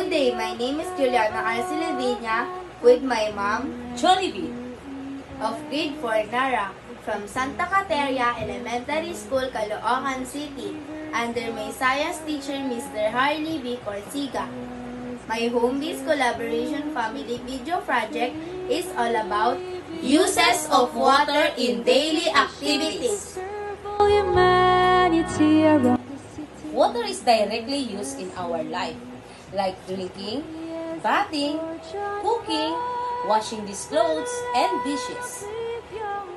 Good day, my name is Juliana Arceledina with my mom, Jollibee of grade 4 Nara from Santa Cateria Elementary School, Caloocan City, under my science teacher, Mr. Harley B. Corsiga. My home-based collaboration family video project is all about uses of water in daily activities. Water is directly used in our life, like drinking, bathing, cooking, washing these clothes, and dishes.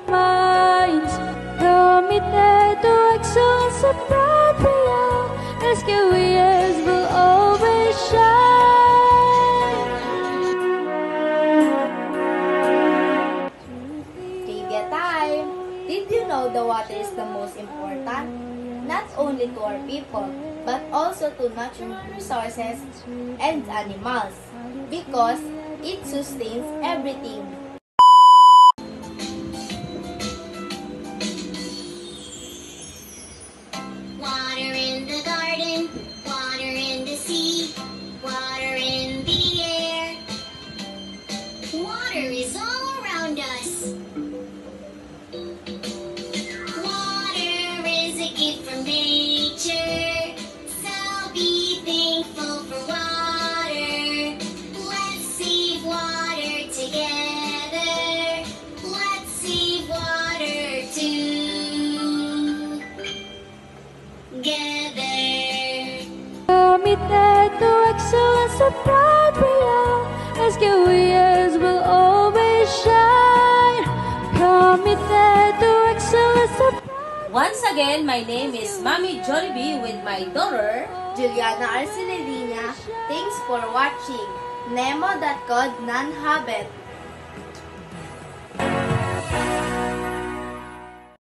Minds committed to excellence and proud beyond, SQES will always shine. Trivia time! Did you know the water is the most important? Not only to our people, but also to natural resources and animals, because it sustains everything. Water in the garden, water in the sea, water in the air. Water is all around us. Water is a gift from nature, so be thankful for water. Let's save water together. Let's save water together. Committed to excellence and proud beyond, SQES will always shine. Committed to excellence and Once again, my name is Mommy Jollibee with my daughter, Juliana Arceledina, thanks for watching. Nemo.cod non-habet.